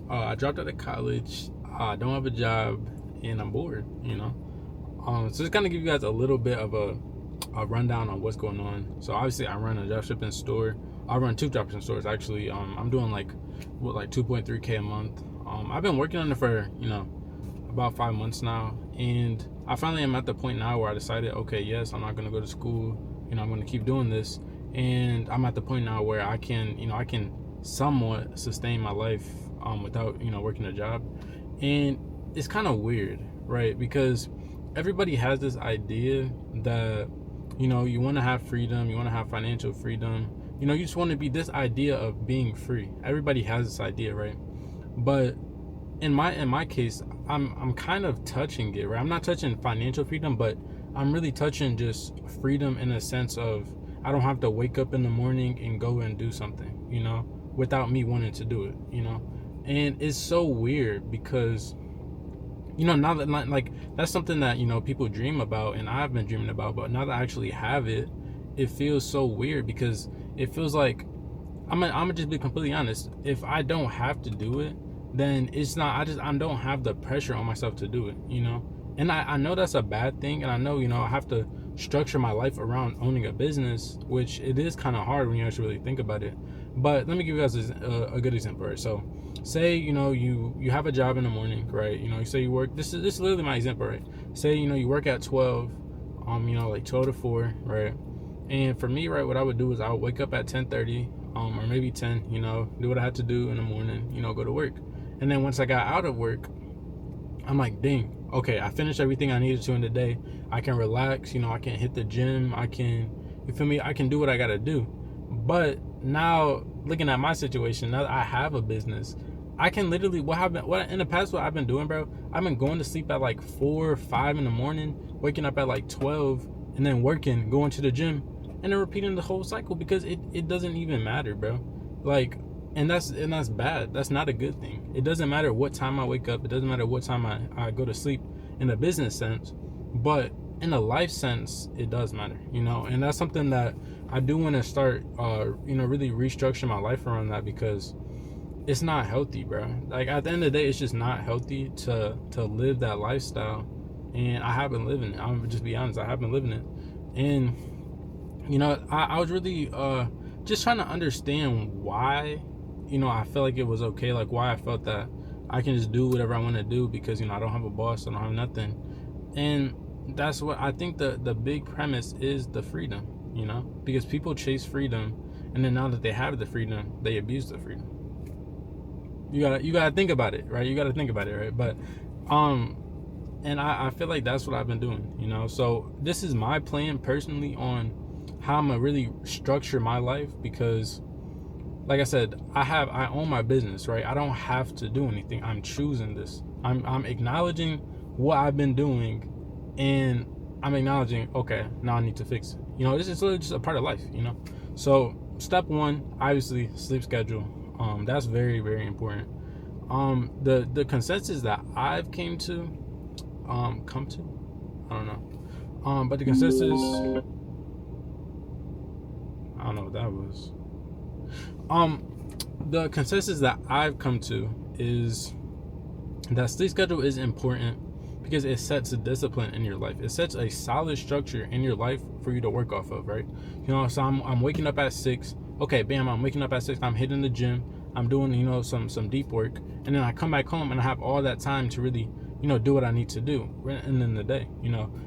I dropped out of college. I don't have a job, and I'm bored. So just kind of give you guys a little bit of a rundown on what's going on. So obviously, I run a dropshipping store. I run two dropshipping stores actually. I'm doing like 2.3K a month. I've been working on it for about 5 months now, and I finally am at the point now where I decided, okay, yes, I'm not gonna go to school. I'm gonna keep doing this, and I'm at the point now where I can somewhat sustain my life without working a job. And it's kind of weird, right? Because everybody has this idea that you want to have freedom, you want to have financial freedom, you just want to be this idea of being free. Everybody has this idea, right? But in my case, I'm kind of touching it, right? I'm not touching financial freedom, but I'm really touching just freedom in a sense of I don't have to wake up in the morning and go and do something, without me wanting to do it. And it's so weird because now that like that's something that people dream about and I've been dreaming about, but now that I actually have it, it feels so weird because it feels like I'm gonna just be completely honest. If I don't have to do it, then it's not. I don't have the pressure on myself to do it. And I know that's a bad thing, and I know I have to structure my life around owning a business, which it is kind of hard when you actually really think about it. But let me give you guys a good example, right? So, say you have a job in the morning, right? You say you work. This is literally my example, right? Say you work at 12, like 12 to 4, right? And for me, right, what I would do is I would wake up at 10:30, or maybe 10, do what I had to do in the morning, go to work. And then once I got out of work, I'm like, dang, okay, I finished everything I needed to in the day. I can relax, I can hit the gym, you feel me? I can do what I gotta do. But now, looking at my situation, now that I have a business, I can literally, what in the past, what I've been doing, bro, I've been going to sleep at like 4 or 5 in the morning, waking up at like 12, and then working, going to the gym, and then repeating the whole cycle because it doesn't even matter, bro. Like, and that's bad. That's not a good thing. It doesn't matter what time I wake up. It doesn't matter what time I go to sleep in a business sense, but in a life sense, it does matter, and that's something that I do want to start, really restructure my life around that because it's not healthy, bro. Like at the end of the day, it's just not healthy to live that lifestyle, and I have been living it. I'm gonna just be honest, I have been living it, and I was really just trying to understand why, I felt like it was okay, like why I felt that I can just do whatever I want to do because I don't have a boss, I don't have nothing, and that's what I think the big premise is, the freedom, because people chase freedom, and then now that they have the freedom, they abuse the freedom. You gotta think about it, right? You gotta think about it, right? But and I feel like that's what I've been doing, so this is my plan personally on how I'm gonna really structure my life because, like I said, I own my business, right? I don't have to do anything. I'm choosing this. I'm acknowledging what I've been doing, and I'm acknowledging, okay, now I need to fix it. This is literally just a part of life. So step one, obviously, sleep schedule. That's very, very important. The consensus that I've come to, I don't know. But the consensus, I don't know what that was. The consensus that I've come to is that sleep schedule is important because it sets a discipline in your life. It sets a solid structure in your life for you to work off of, right? So I'm waking up at 6. Okay, bam, I'm waking up at 6. I'm hitting the gym. I'm doing, some deep work. And then I come back home and I have all that time to really, do what I need to do in the day,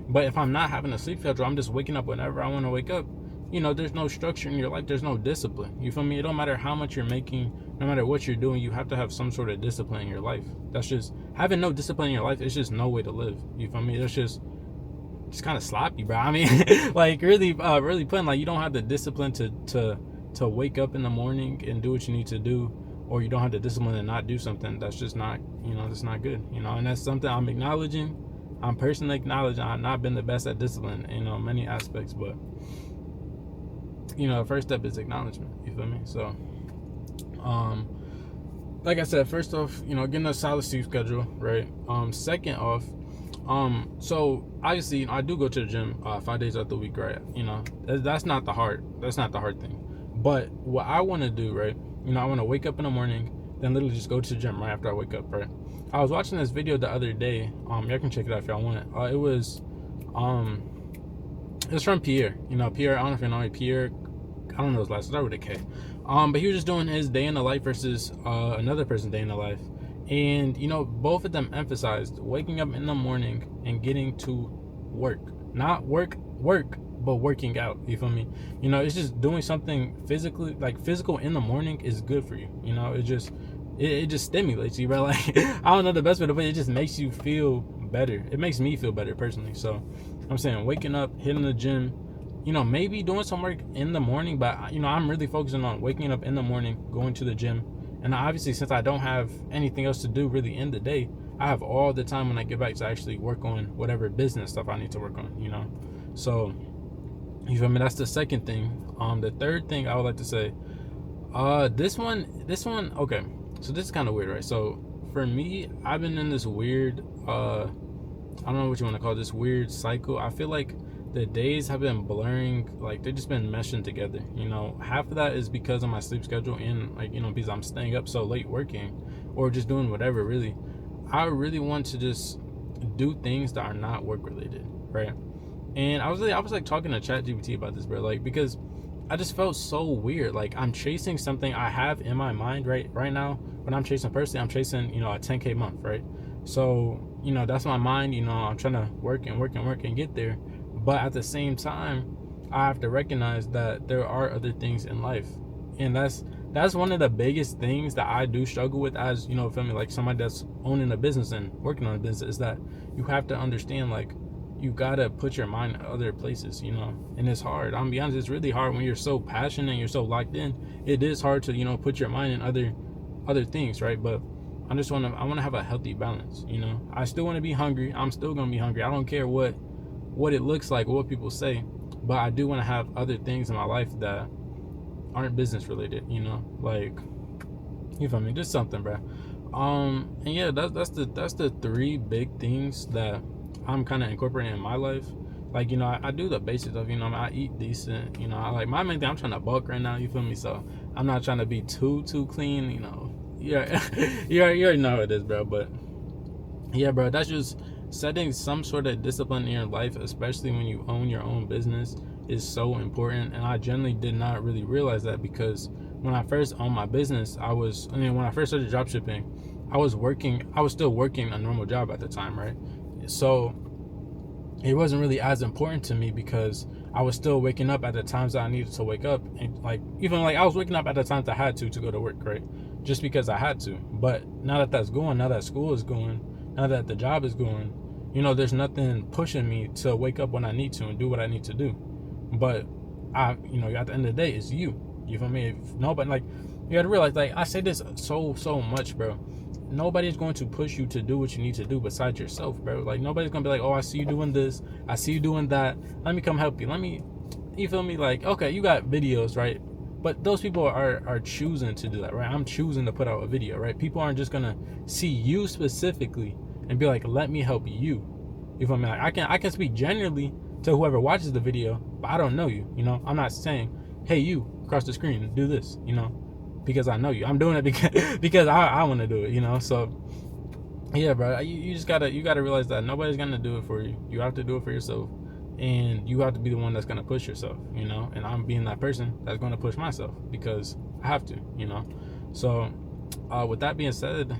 But if I'm not having a sleep schedule, I'm just waking up whenever I want to wake up. There's no structure in your life. There's no discipline. You feel me? It don't matter how much you're making, no matter what you're doing, you have to have some sort of discipline in your life. That's just, having no discipline in your life, it's just no way to live. You feel me? That's just kind of sloppy, bro. I mean, like really putting, like, you don't have the discipline to wake up in the morning and do what you need to do, or you don't have the discipline to not do something. That's just not, that's not good, and that's something I'm acknowledging. I'm personally acknowledging I've not been the best at discipline, many aspects, but first step is acknowledgement. You feel me? So, like I said, first off, getting a solid sleep schedule, right? Second off, so obviously, I do go to the gym 5 days out the week, right? That's not the hard thing. But what I want to do, right? I want to wake up in the morning, then literally just go to the gym right after I wake up, right? I was watching this video the other day. Y'all can check it out if y'all want it. It's from Pierre. Pierre, I don't know if you know Pierre. I don't know his last name, start with a K. But he was just doing his day in the life versus another person's day in the life. And, both of them emphasized waking up in the morning and getting to work. Not work, but working out. You feel me? It's just doing something physically, like physical in the morning is good for you. It just stimulates you, bro. Like, I don't know the best way to put it. It just makes you feel better. It makes me feel better personally. So I'm saying waking up, hitting the gym, maybe doing some work in the morning, but I'm really focusing on waking up in the morning, going to the gym. And obviously, since I don't have anything else to do really in the day, I have all the time when I get back to actually work on whatever business stuff I need to work on, So, you feel me? That's the second thing. The third thing I would like to say, this one, okay. So this is kind of weird, right? So for me, I've been in this weird, I don't know what you want to call this weird cycle. I feel like the days have been blurring, like they've just been meshing together. Half of that is because of my sleep schedule and because I'm staying up so late working or just doing whatever. Really, I really want to just do things that are not work related, right? And I was like talking to ChatGPT about this, bro, like because I just felt so weird. Like I'm chasing something I have in my mind right now. When I'm chasing personally, I'm chasing a 10K month, right? So that's my mind. I'm trying to work and get there. But at the same time, I have to recognize that there are other things in life. And that's one of the biggest things that I do struggle with as, feel me, like somebody that's owning a business and working on a business, is that you have to understand, like, you gotta put your mind in other places, and it's hard. I'm gonna be honest, it's really hard when you're so passionate and you're so locked in. It is hard to, put your mind in other things, right? But I want to have a healthy balance, I still want to be hungry. I'm still gonna be hungry. I don't care what it looks like or what people say, but I do want to have other things in my life that aren't business related, like, you feel me, just something, bro. And yeah, that's the three big things that I'm kind of incorporating in my life. Like, I do the basics of, I eat decent, I like, my main thing, I'm trying to bulk right now, you feel me? So I'm not trying to be too clean, yeah. you already know what it is, bro. But yeah, bro, that's just setting some sort of discipline in your life, especially when you own your own business, is so important. And I generally did not really realize that, because when I first owned my business, when I first started dropshipping, I was still working a normal job at the time, right? So it wasn't really as important to me, because I was still waking up at the times that I needed to wake up. And like, even like I was waking up at the times I had to go to work, right? Just because I had to. But now that that's going, now that school is going, now that the job is going, there's nothing pushing me to wake up when I need to and do what I need to do. But at the end of the day, it's you feel me? If nobody, like, you gotta realize, like, I say this so much, bro. Nobody's going to push you to do what you need to do besides yourself, bro. Like, nobody's gonna be like, oh, I see you doing this, I see you doing that, let me come help you. You feel me? Like, okay, you got videos, right? But those people are choosing to do that, right? I'm choosing to put out a video, right? People aren't just gonna see you specifically and be like, let me help you. You feel me? Like, I can speak generally to whoever watches the video, but I don't know you. I'm not saying, hey, you across the screen, do this, because I know you. I'm doing it because I want to do it, So yeah, bro, you just gotta realize that nobody's gonna do it for you. You have to do it for yourself, and you have to be the one that's gonna push yourself, And I'm being that person that's gonna push myself because I have to, So with that being said,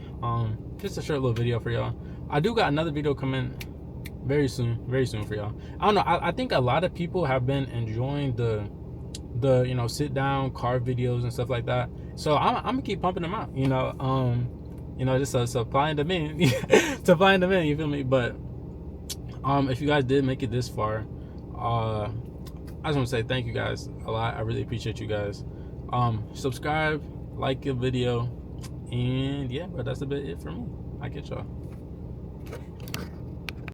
just a short little video for y'all. I do got another video coming very soon for y'all. I don't know. I think a lot of people have been enjoying the sit down car videos and stuff like that. So I'm gonna keep pumping them out. Just a supply and demand, supply and demand. You feel me? But if you guys did make it this far, I just want to say thank you guys a lot. I really appreciate you guys. Subscribe, like the video, and yeah, but that's a bit it for me. I get y'all.